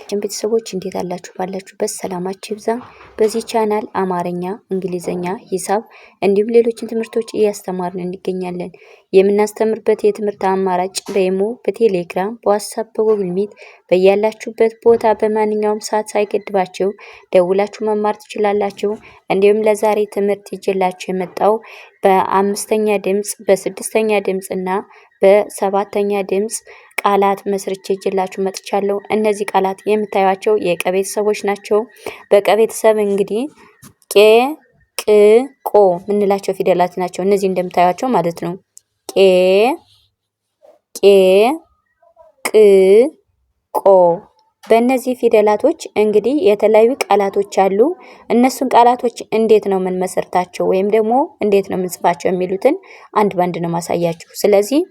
የቻናላችን ቤተሰቦች እንዴት አላችሁ? ባላችሁበት ሰላማችሁ ይብዛ። በዚህ ቻናል አማርኛ፣ እንግሊዘኛ፣ ሂሳብ እንዲሁም ሌሎችን ትምህርቶች እያስተማርን እንገኛለን። የምናስተምርበት የትምህርት አማራጭ በኢሞ፣ በቴሌግራም፣ በዋትስአፕ፣ በጉግል ሚት በያላችሁበት ቦታ በማንኛውም ሰዓት ሳይገድባችሁ ደውላችሁ መማር ትችላላችሁ። እንዲሁም ለዛሬ ትምህርት ይዤላችሁ የመጣው በአምስተኛ ድምጽ፣ በስድስተኛ ድምጽ እና በሰባተኛ ድምጽ ቃላት መስርቼ ይዤላችሁ መጥቻለሁ። እነዚህ ቃላት የምታዩቸው የቀ ቤተሰቦች ናቸው። በቀ ቤተሰብ እንግዲህ ቄ፣ ቅ፣ ቆ ምንላቸው ፊደላት ናቸው። እነዚህ እንደምታዩቸው ማለት ነው። ቄ፣ ቅ፣ ቆ በእነዚህ ፊደላቶች እንግዲህ የተለያዩ ቃላቶች አሉ። እነሱን ቃላቶች እንዴት ነው የምንመሰርታቸው ወይም ደግሞ እንዴት ነው የምንጽፋቸው የሚሉትን አንድ ባንድ ነው ማሳያችሁ። ስለዚህ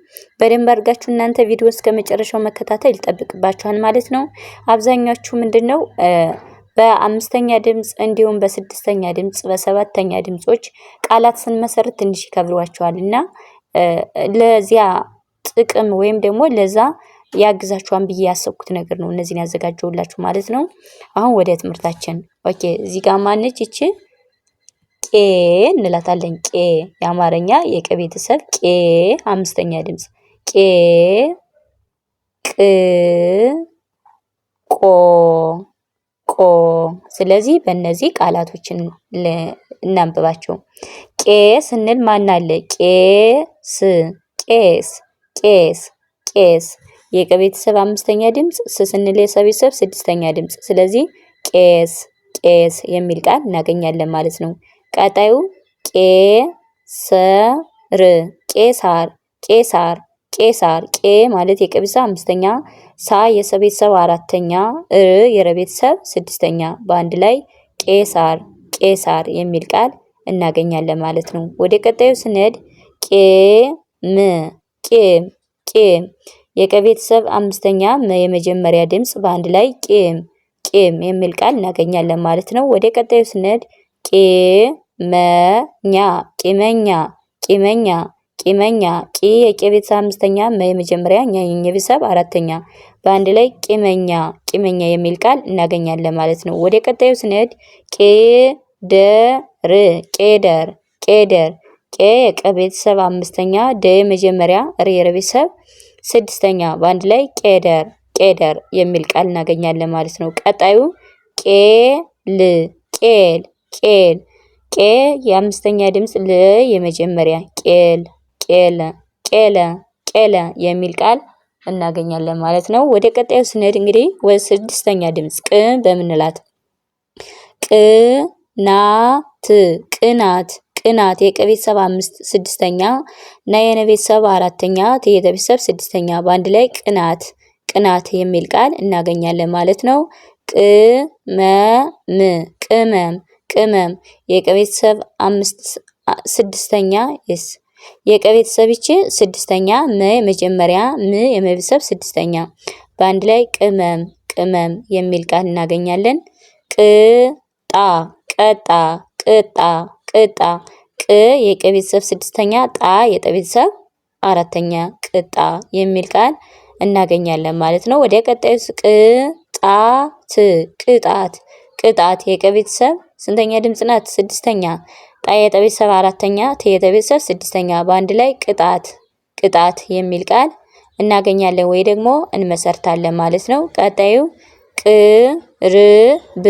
በደንብ አድርጋችሁ እናንተ ቪዲዮ እስከ መጨረሻው መከታተል ይጠብቅባችኋል ማለት ነው። አብዛኛዎቹ ምንድነው በአምስተኛ ድምጽ እንዲሁም በስድስተኛ ድምጽ በሰባተኛ ድምጾች ቃላት ስንመሰርት ትንሽ ይከብዷቸዋልና ለዚያ ጥቅም ወይም ደግሞ ለዛ ያግዛችኋን ብዬ ያሰብኩት ነገር ነው እነዚህን ያዘጋጀውላችሁ ማለት ነው። አሁን ወደ ትምህርታችን። ኦኬ እዚህ ጋር ማነች እቺ ቄ እንላታለን። ቄ የአማርኛ የቀ ቤተሰብ ቄ አምስተኛ ድምጽ ቄ፣ ቅ፣ ቆ፣ ቆ። ስለዚህ በእነዚህ ቃላቶችን እናንብባቸው። ቄ ስንል ማን አለ? ቄስ፣ ቄስ፣ ቄስ፣ ቄስ የቀ ቤተሰብ አምስተኛ ድምጽ፣ ስ ስንል የሰ ቤተሰብ ስድስተኛ ድምጽ። ስለዚህ ቄስ፣ ቄስ የሚል ቃል እናገኛለን ማለት ነው። ቀጣዩ ቄሰር፣ ቄሳር፣ ቄሳር፣ ቄሳር። ቄ ማለት የቀ ቤተሰብ አምስተኛ፣ ሳ የሰ ቤተሰብ አራተኛ፣ የረ ቤተሰብ ስድስተኛ። በአንድ ላይ ቄሳር፣ ቄሳር የሚል ቃል እናገኛለን ማለት ነው። ወደ ቀጣዩ ስንሄድ ቄም፣ ቄም፣ ቄም የቀ ቤተሰብ አምስተኛ የመጀመሪያ ድምጽ በአንድ ላይ ቄም፣ ቄም የሚል ቃል እናገኛለን ማለት ነው። ወደ ቀጣዩ ስንሄድ ቂመኛ፣ ቂመኛ፣ ቂመኛ፣ ቂመኛ። ቂ የቀ ቤተሰብ አምስተኛ የመጀመሪያ ኛ የቤተሰብ አራተኛ በአንድ ላይ ቂመኛ፣ ቂመኛ የሚል ቃል እናገኛለን ማለት ነው። ወደ ቀጣዩ ስንሄድ ቄደር፣ ቄደር፣ ቄደር። ቄ የቀ ቤተሰብ አምስተኛ ደ የመጀመሪያ ር የረ ቤተሰብ ስድስተኛ በአንድ ላይ ቄደር፣ ቄደር የሚል ቃል እናገኛለን ማለት ነው። ቀጣዩ ቄል፣ ቄል፣ ቄል። ቄ የአምስተኛ ድምጽ ል የመጀመሪያ ቄል፣ ቄለ፣ ቄለ፣ ቄለ የሚል ቃል እናገኛለን ማለት ነው። ወደ ቀጣዩ ስንሄድ እንግዲህ ወደ ስድስተኛ ድምጽ ቅ በምንላት ቅናት፣ ቅናት፣ ቅናት የቀ ቤተሰብ አምስት ስድስተኛ እና የነ ቤተሰብ አራተኛ የተ ቤተሰብ ስድስተኛ በአንድ ላይ ቅናት፣ ቅናት የሚል ቃል እናገኛለን ማለት ነው። ቅመም፣ ቅመም፣ ቅመም የቀ ቤተሰብ አምስት ስድስተኛ የቀ ቤተሰብ ይቺ ስድስተኛ መ የመጀመሪያ ም የመቤተሰብ ስድስተኛ በአንድ ላይ ቅመም፣ ቅመም የሚል ቃል እናገኛለን። ቅጣ፣ ቀጣ፣ ቅጣ፣ ቅጣ። ቅ የቀ ቤተሰብ ስድስተኛ ጣ የጠ ቤተሰብ አራተኛ ቅጣ የሚል ቃል እናገኛለን ማለት ነው። ወደ ቀጣዩ ቅጣት፣ ቅጣት፣ ቅጣት የቀ ቤተሰብ ስንተኛ ድምጽ ናት? ስድስተኛ። ጣ የጠ ቤተሰብ አራተኛ ተ የተ ቤተሰብ ስድስተኛ በአንድ ላይ ቅጣት፣ ቅጣት የሚል ቃል እናገኛለን ወይ ደግሞ እንመሰርታለን ማለት ነው። ቀጣዩ ቅርብ፣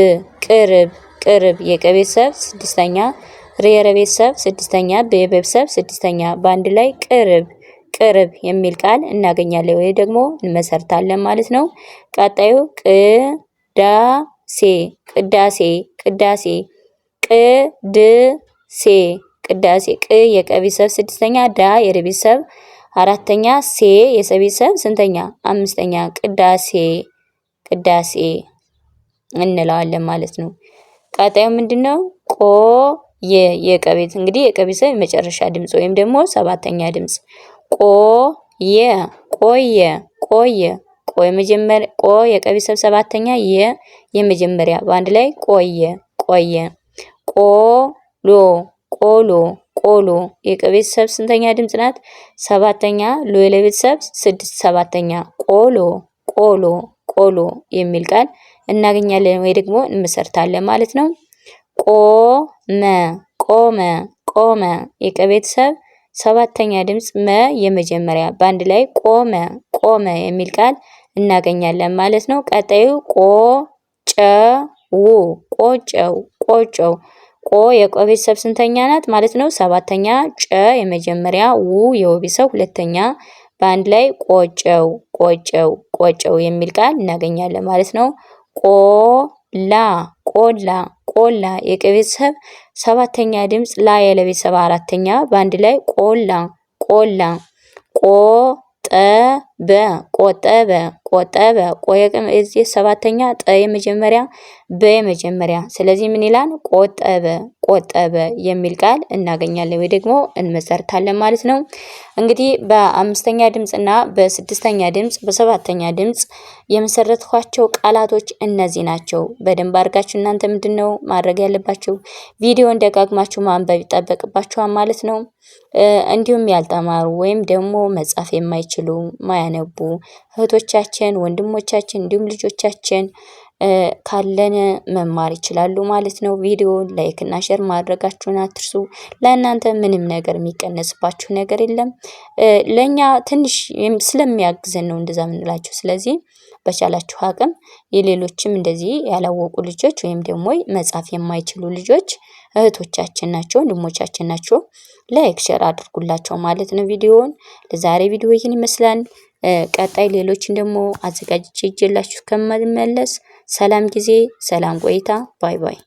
ቅርብ፣ ቅርብ የቀ ቤተሰብ ስድስተኛ ር የረ ቤተሰብ ስድስተኛ በ ቤተሰብ ስድስተኛ በአንድ ላይ ቅርብ፣ ቅርብ የሚል ቃል እናገኛለን ወይ ደግሞ እንመሰርታለን ማለት ነው። ቀጣዩ ቅዳሴ፣ ቅዳሴ፣ ቅዳሴ፣ ቅድሴ፣ ቅዳሴ። ቅ የቀ ቤተሰብ ስድስተኛ ዳ የረ ቤተሰብ አራተኛ ሴ የሰ ቤተሰብ ስንተኛ? አምስተኛ ቅዳሴ፣ ቅዳሴ እንለዋለን ማለት ነው። ቀጣዩ ምንድነው? የቀ ቤት እንግዲህ የቀ ቤተሰብ የመጨረሻ ድምጽ ወይም ደግሞ ሰባተኛ ድምጽ ቆየ፣ ቆየ፣ ቆየ። ቆ የመጀመሪያ ቆ የቀ ቤተሰብ ሰባተኛ የመጀመሪያ በአንድ ላይ ቆየ፣ ቆየ። ቆሎ፣ ቆሎ፣ ቆሎ የቀ ቤተሰብ ስንተኛ ድምጽ ናት? ሰባተኛ ሎ የለ ቤተሰብ ስድስት ሰባተኛ ቆሎ፣ ቆሎ፣ ቆሎ የሚል ቃል እናገኛለን ወይ ደግሞ እንመሰርታለን ማለት ነው። ቆመ ቆመ ቆመ የቀ ቤተሰብ ሰባተኛ ድምፅ መ የመጀመሪያ በአንድ ላይ ቆመ ቆመ የሚል ቃል እናገኛለን ማለት ነው። ቀጣዩ ቆጨው ቆጨው ቆጨው ቆ የቆ ቤተሰብ ስንተኛ ናት ማለት ነው? ሰባተኛ ጨ የመጀመሪያ ው የወ ቤተሰብ ሁለተኛ በአንድ ላይ ቆጨው ቆጨው ቆጨው የሚል ቃል እናገኛለን ማለት ነው። ቆላ ቆላ ቆላ የቀ ቤተሰብ ሰባተኛ ድምፅ ላ የለ ቤተሰብ አራተኛ በአንድ ላይ ቆላ ቆላ ቆጠበ ቆጠበ ቆጠበ ቆየ ሰባተኛ ጠ የመጀመሪያ በ የመጀመሪያ ስለዚህ ምን ይላል? ቆጠበ ቆጠበ የሚል ቃል እናገኛለን ወይ ደግሞ እንመሰርታለን ማለት ነው። እንግዲህ በአምስተኛ ድምፅና በስድስተኛ ድምፅ በሰባተኛ ድምፅ የመሰረትኳቸው ቃላቶች እነዚህ ናቸው። በደንብ አድርጋችሁ እናንተ ምንድነው ማድረግ ያለባችሁ? ቪዲዮን ደጋግማችሁ ማንበብ ይጠበቅባችኋል ማለት ነው። እንዲሁም ያልተማሩ ወይም ደግሞ መጻፍ የማይችሉ ማያነቡ እህቶቻችን፣ ወንድሞቻችን እንዲሁም ልጆቻችን ካለን መማር ይችላሉ ማለት ነው። ቪዲዮውን ላይክ እና ሼር ማድረጋችሁን አትርሱ። ለእናንተ ምንም ነገር የሚቀነስባችሁ ነገር የለም። ለኛ ትንሽ ስለሚያግዘን ነው እንደዛ የምንላችሁ። ስለዚህ በቻላችሁ አቅም የሌሎችም እንደዚህ ያላወቁ ልጆች ወይም ደግሞ መጻፍ የማይችሉ ልጆች እህቶቻችን ናቸው፣ ወንድሞቻችን ናቸው። ላይክ ሼር አድርጉላቸው ማለት ነው ቪዲዮውን። ለዛሬ ቪዲዮ ይህን ይመስላል። ቀጣይ ሌሎችን ደግሞ አዘጋጅቼ ይዤላችሁ ከመመለስ ሰላም ጊዜ፣ ሰላም ቆይታ። ባይ ባይ።